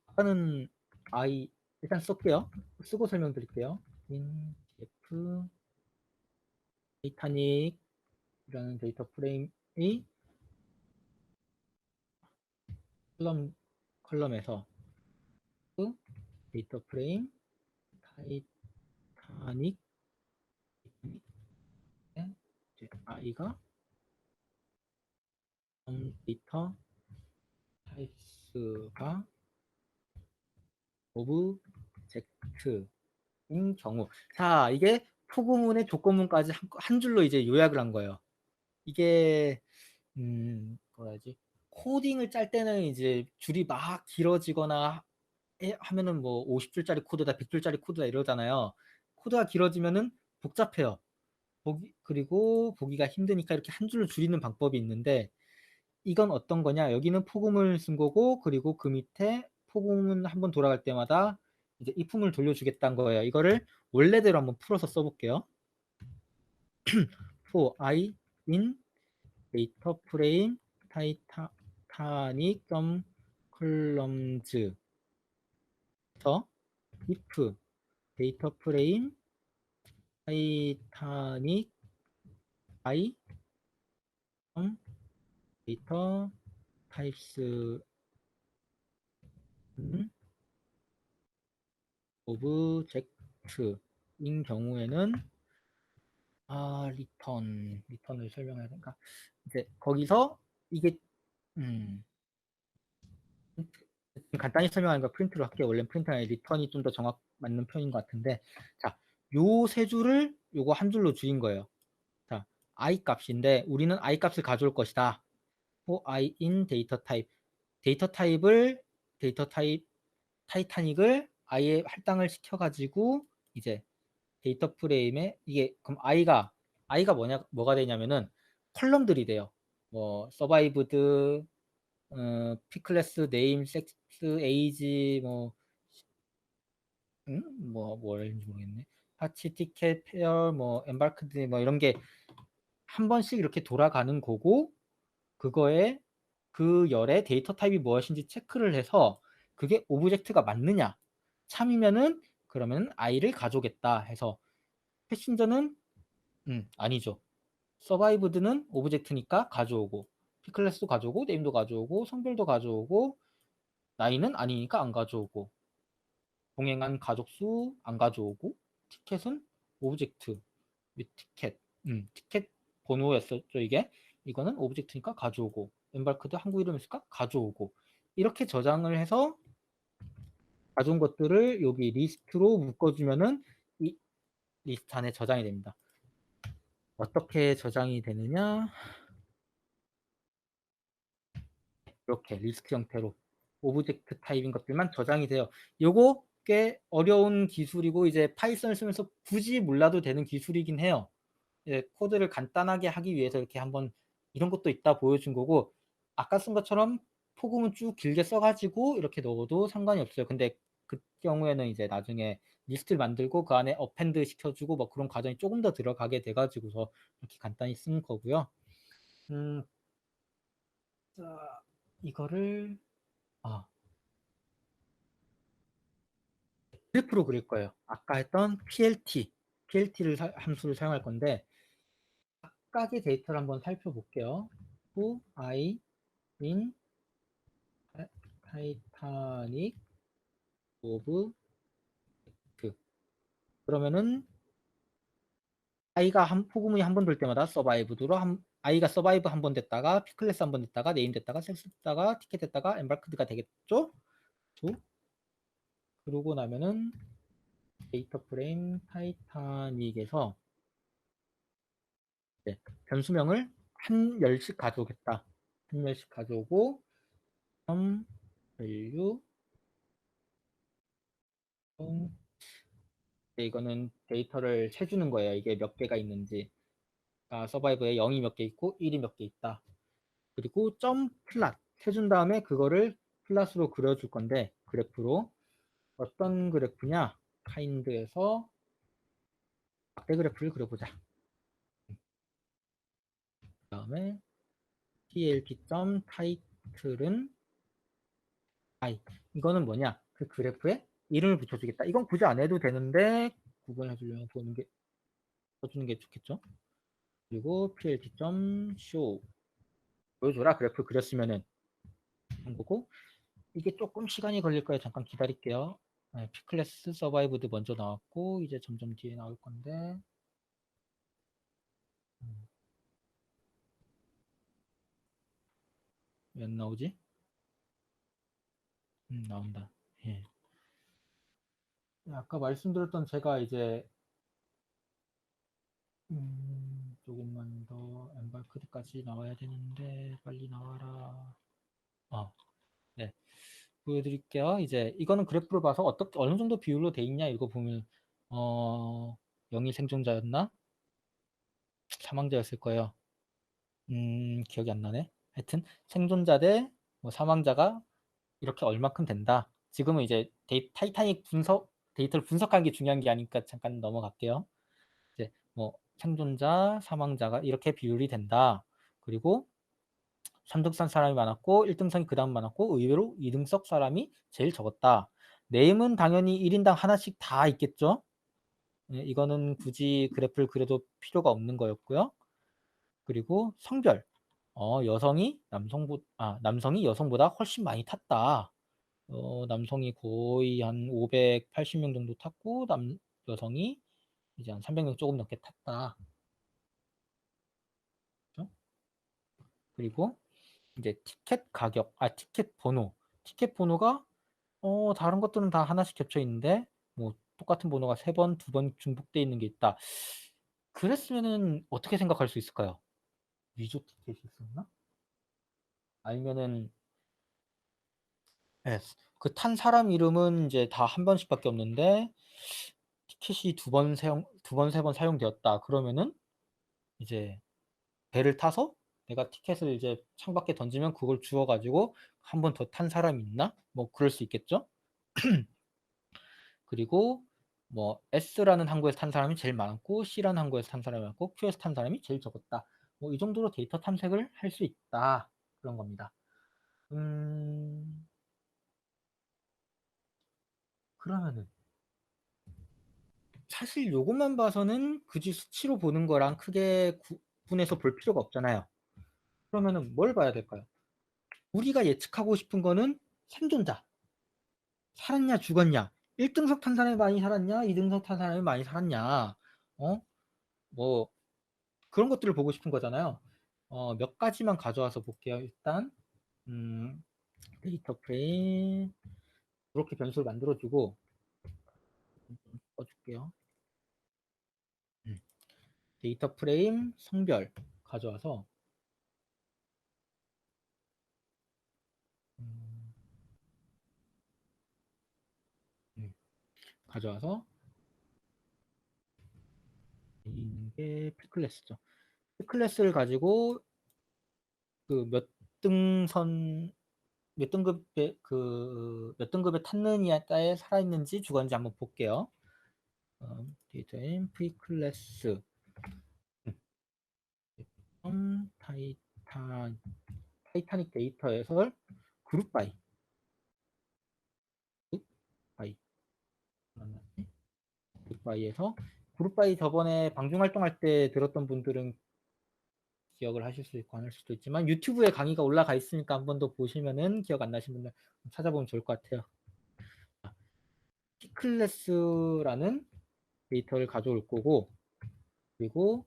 Speaker 1: 아까는 I 일단 쓸게요. 쓰고 설명드릴게요. indf 데이터닉이라는 데이터 프레임이 컬럼에서 데이터 프레임 타이타닉 i가 데이터 타입스가 오브젝트인 경우 자 이게 포구문의 조건문까지 한 줄로 이제 요약을 한 거예요. 이게 뭐라지 코딩을 짤 때는 이제 줄이 막 길어지거나 하면은 뭐 50줄짜리 코드다 100줄짜리 코드다 이러잖아요. 코드가 길어지면은 복잡해요. 그리고 보기가 힘드니까 이렇게 한 줄로 줄이는 방법이 있는데 이건 어떤 거냐? 여기는 포금을 쓴 거고 그리고 그 밑에 포금은 한번 돌아갈 때마다 이제 if문을 돌려주겠다는 거예요. 이거를 원래대로 한번 풀어서 써볼게요. for I in data frame titanic columns if data frame titanic I data types 오브젝트인 경우에는 리턴을 설명해야 되니까 이제 거기서 이게 간단히 설명하니까 프린트로 할게요. 원래 프린트는 리턴이 좀 더 정확 맞는 표현인 것 같은데 자, 요 세 줄을 요거 한 줄로 줄인 거예요. 자, i 값인데 우리는 i 값을 가져올 것이다. for i in 데이터 타입 데이터 타입 타이타닉을 i에 할당을 시켜가지고 이제 데이터 프레임에 이게 그럼 i가 뭐가 되냐면은 컬럼들이 돼요. 뭐 서바이브드, 피클래스, 네임, 섹스, 에이지, 뭐 뭐인지 모르겠네. 파치, 티켓, 페어, 뭐 엠바크드 뭐 이런 게 한 번씩 이렇게 돌아가는 거고 그거에 그 열의 데이터 타입이 무엇인지 체크를 해서 그게 오브젝트가 맞느냐 참이면은 그러면 i를 가져오겠다 해서 패신저는 아니죠. 서바이브드는 오브젝트니까 가져오고 피클래스도 가져오고 네임도 가져오고 성별도 가져오고 나이는 아니니까 안 가져오고 동행한 가족수 안 가져오고 티켓은 오브젝트 with 티켓 티켓 번호였었죠 이게 이거는 오브젝트니까 가져오고 엠바크드 한국 이름이니까 가져오고 이렇게 저장을 해서 가져온 것들을 여기 리스트로 묶어주면은 이 리스트 안에 저장이 됩니다. 어떻게 저장이 되느냐 이렇게 리스트 형태로 오브젝트 타입인 것들만 저장이 돼요. 요거 꽤 어려운 기술이고 이제 파이썬을 쓰면서 굳이 몰라도 되는 기술이긴 해요. 코드를 간단하게 하기 위해서 이렇게 한번 이런 것도 있다 보여준 거고 아까 쓴 것처럼 포금은 쭉 길게 써가지고 이렇게 넣어도 상관이 없어요. 근데 그 경우에는 이제 나중에 리스트를 만들고 그 안에 어펜드 시켜주고 뭐 그런 과정이 조금 더 들어가게 돼가지고서 이렇게 간단히 쓴 거고요. 자, 이거를 그래프로 그릴 거예요. 아까 했던 PLT를 함수를 사용할 건데 각각의 데이터를 한번 살펴볼게요. who, I, in, 타이타닉, 오브, 그 그러면은 포그문이 한 번 돌 때마다 서바이브드로 i가 서바이브 한 번 됐다가 피클래스 한 번 됐다가 네임 됐다가 섹스 됐다가 티켓 됐다가 엠바크드가 되겠죠? 그러고 나면은 데이터 프레임 타이타닉에서 네, 변수명을 한 열씩 가져오겠다. 한 열씩 가져오고 value 이거는 데이터를 세주는 거예요. 이게 몇 개가 있는지 서바이브에 0이 몇 개 있고 1이 몇 개 있다. 그리고 점 플랫 해준 다음에 그거를 플랫으로 그려줄 건데 그래프로 어떤 그래프냐? 카인드에서 막대 그래프를 그려보자. 그 다음에 tlt 타이틀은 i. 이거는 뭐냐? 그 그래프에 이름을 붙여주겠다. 이건 굳이 안 해도 되는데 구분해 주려면 써주는 게 좋겠죠. 그리고 plt.show 보여줘라. 그래프 그렸으면은 한 거고 이게 조금 시간이 걸릴 거예요. 잠깐 기다릴게요. 네, P클래스 서바이브드 먼저 나왔고 이제 점점 뒤에 나올 건데 왜 안 나오지? 나온다. 예. 아까 말씀드렸던 제가 이제 조금만 더 엠발크드까지 나와야 되는데 빨리 나와라. 네. 보여드릴게요. 이제 이거는 그래프를 봐서 어떻게 어느 정도 비율로 돼 있냐 이거 보면 0이 생존자였나? 사망자였을 거예요. 기억이 안 나네. 하여튼 생존자 대 뭐 사망자가 이렇게 얼마큼 된다. 지금은 이제 타이타닉 데이터를 분석하는 게 중요한 게 아니니까 잠깐 넘어갈게요. 이제 뭐 생존자, 사망자가 이렇게 비율이 된다. 그리고 3등석 사람이 많았고 1등석이 그 다음 많았고 의외로 2등석 사람이 제일 적었다. 네임은 당연히 1인당 하나씩 다 있겠죠. 네, 이거는 굳이 그래프를 그려도 필요가 없는 거였고요. 그리고 성별. 남성이 여성보다 훨씬 많이 탔다. 남성이 거의 한 580명 정도 탔고 여성이 이제 한 300명 조금 넘게 탔다. 그렇죠? 그리고 이제 티켓 번호. 티켓 번호가 다른 것들은 다 하나씩 겹쳐 있는데 뭐 똑같은 번호가 3번, 2번 중복돼 있는 게 있다. 그랬으면은 어떻게 생각할 수 있을까요? 위조 티켓이 있었나? 아니면은 그 탄 사람 이름은 이제 다 한 번씩밖에 없는데 티켓이 두 번, 세 번 사용되었다. 그러면은 이제 배를 타서 내가 티켓을 이제 창밖에 던지면 그걸 주워가지고 한 번 더 탄 사람이 있나? 뭐 그럴 수 있겠죠? 그리고 뭐 S라는 항구에서 탄 사람이 제일 많았고 C라는 항구에서 탄 사람이 많고 Q에서 탄 사람이 제일 적었다. 뭐 이 정도로 데이터 탐색을 할 수 있다. 그런 겁니다. 그러면은 사실 요것만 봐서는 굳이 수치로 보는 거랑 크게 구분해서 볼 필요가 없잖아요. 그러면은 뭘 봐야 될까요? 우리가 예측하고 싶은 거는 생존자. 살았냐 죽었냐. 1등석 탄 사람이 많이 살았냐 2등석 탄 사람이 많이 살았냐. 뭐 그런 것들을 보고 싶은 거잖아요. 몇 가지만 가져와서 볼게요. 일단 데이터 프레임 이렇게 변수를 만들어주고 써줄게요. 데이터 프레임 성별 가져와서 가져와서 있는 게 P클래스죠. P클래스를 가지고 그 몇 등선 몇 등급에 몇 등급에 탔느냐에 따라 살아있는지 죽었는지 한번 볼게요. 데이터인 P클래스 타이타닉 데이터에서 그룹 바이 그룹 바이에서 그룹 바이 저번에 방중 활동할 때 들었던 분들은 기억을 하실 수 있고 안 할 수도 있지만 유튜브에 강의가 올라가 있으니까 한 번 더 보시면은 기억 안 나신 분들 찾아보면 좋을 것 같아요. P클래스라는 데이터를 가져올 거고 그리고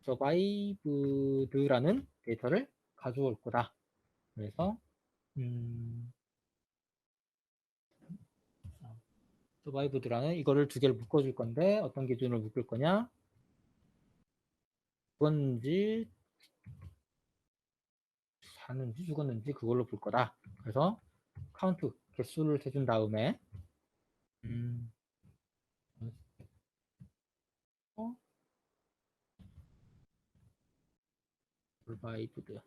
Speaker 1: 서바이브드라는 데이터를 가져올 거다. 그래서 서바이브드라는 이거를 두 개를 묶어줄 건데 어떤 기준으로 묶을 거냐? 죽었는지 사는지 죽었는지 그걸로 볼 거다. 그래서 카운트 개수를 세준 다음에 음, 어? survived.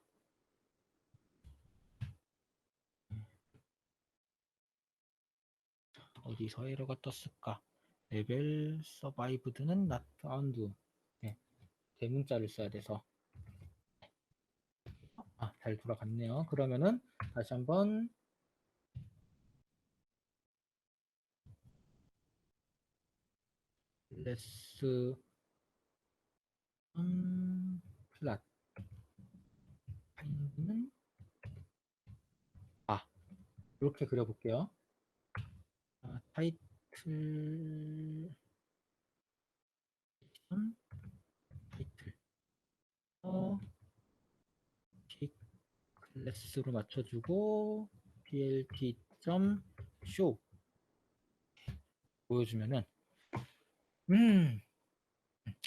Speaker 1: 어디서 에러가 떴을까? 레벨 survived는 not found. 네, 대문자를 써야 돼서. 잘 돌아갔네요. 그러면은 다시 한번 let's plot find는 이렇게 그려볼게요. 타이틀 타이틀 픽 클래스로 맞춰주고 blt.show 보여주면은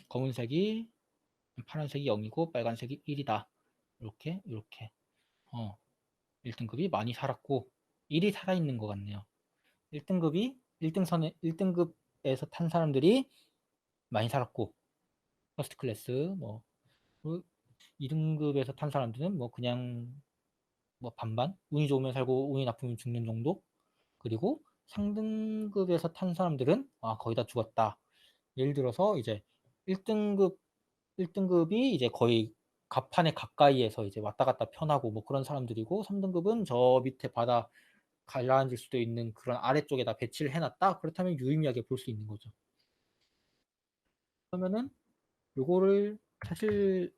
Speaker 1: 검은색이 파란색이 0이고 빨간색이 1이다. 이렇게 1등급이 많이 살았고 1이 살아있는 것 같네요. 1등급이 1등급에서 탄 사람들이 많이 살았고 퍼스트 클래스 뭐 2등급에서 탄 사람들은 뭐 그냥 뭐 반반 운이 좋으면 살고 운이 나쁘면 죽는 정도. 그리고 상등급에서 탄 사람들은 거의 다 죽었다. 예를 들어서 이제 1등급이 이제 거의 갑판에 가까이에서 이제 왔다 갔다 편하고 뭐 그런 사람들이고 3등급은 저 밑에 바다 가라앉을 수도 있는 그런 아래쪽에다 배치를 해놨다. 그렇다면 유의미하게 볼 수 있는 거죠. 그러면은 요거를 사실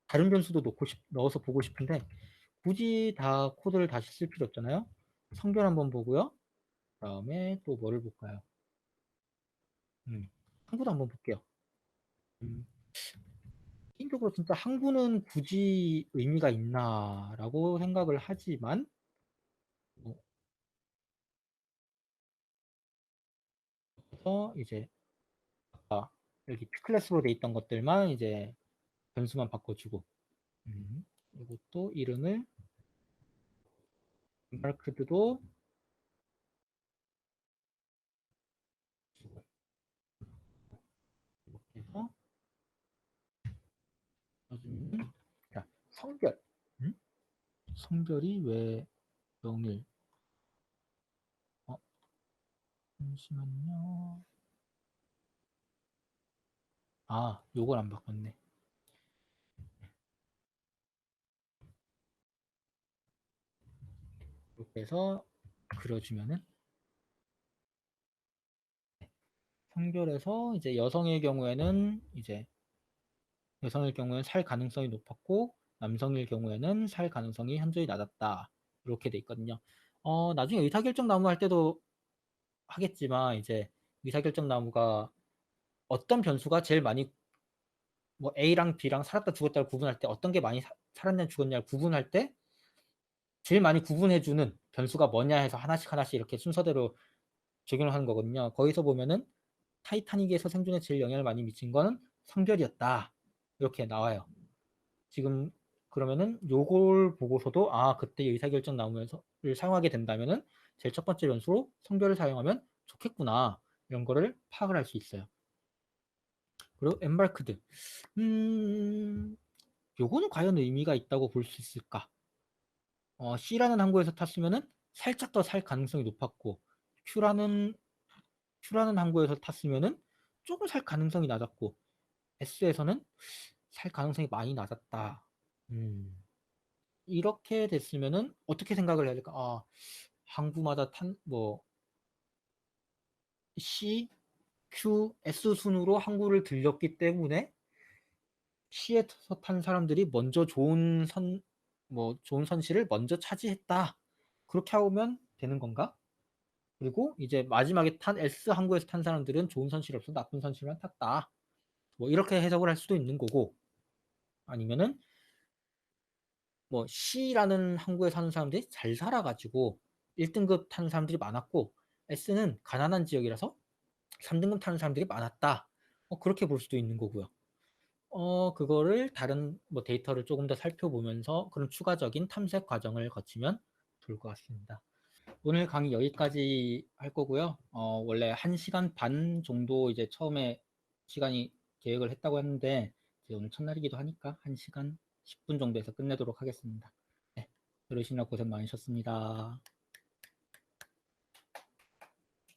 Speaker 1: 다른 변수도 넣어서 보고 싶은데 굳이 다 코드를 다시 쓸 필요 없잖아요. 성별 한번 보고요. 다음에 또 뭐를 볼까요? 항구도 한번 볼게요. 개인적으로 진짜 항구는 굳이 의미가 있나라고 생각을 하지만 이제 여기 P클래스로 돼 있던 것들만 이제 변수만 바꿔주고 이것도 이름을 마크드도 이렇게 해서 자, 성별 성별이 왜 0일 잠시만요. 요걸 안 바꿨네. 이렇게 해서 그려주면은 성별에서 이제 여성의 경우에는 살 가능성이 높았고 남성일 경우에는 살 가능성이 현저히 낮았다. 이렇게 돼 있거든요. 나중에 의사결정 나무 할 때도 하겠지만 이제 의사결정 나무가 어떤 변수가 제일 많이 뭐 A랑 B랑 살았다 죽었다를 구분할 때 어떤 게 많이 살았냐 죽었냐를 구분할 때 제일 많이 구분해주는 변수가 뭐냐 해서 하나씩 이렇게 순서대로 적용을 하는 거거든요. 거기서 보면은 타이타닉에서 생존에 제일 영향을 많이 미친 거는 성별이었다. 이렇게 나와요. 지금 그러면은 요걸 보고서도 그때 의사결정 나오면서를 사용하게 된다면은 제일 첫 번째 변수로 성별을 사용하면 좋겠구나. 이런 거를 파악을 할 수 있어요. 그리고 엠바크드. 요거는 과연 의미가 있다고 볼 수 있을까? C라는 항구에서 탔으면은 살짝 더 살 가능성이 높았고 Q라는 항구에서 탔으면은 조금 살 가능성이 낮았고 S에서는 살 가능성이 많이 낮았다. 이렇게 됐으면은 어떻게 생각을 해야 될까? 항구마다 C, Q, S 순으로 항구를 들렸기 때문에 C에서 탄 사람들이 먼저 좋은 선시를 먼저 차지했다. 그렇게 하면 되는 건가? 그리고 이제 마지막에 탄 S 항구에서 탄 사람들은 좋은 선실이 없어 나쁜 선실만 탔다. 뭐 이렇게 해석을 할 수도 있는 거고 아니면은 뭐 C라는 항구에 사는 사람들이 잘 살아가지고 1등급 타는 사람들이 많았고 S는 가난한 지역이라서 3등급 타는 사람들이 많았다. 그렇게 볼 수도 있는 거고요. 그거를 다른 뭐 데이터를 조금 더 살펴보면서 그런 추가적인 탐색 과정을 거치면 좋을 것 같습니다. 오늘 강의 여기까지 할 거고요. 원래 1시간 반 정도 이제 처음에 시간이 계획을 했다고 했는데 이제 오늘 첫날이기도 하니까 1시간 10분 정도에서 끝내도록 하겠습니다. 네, 들으시느라 고생 많으셨습니다.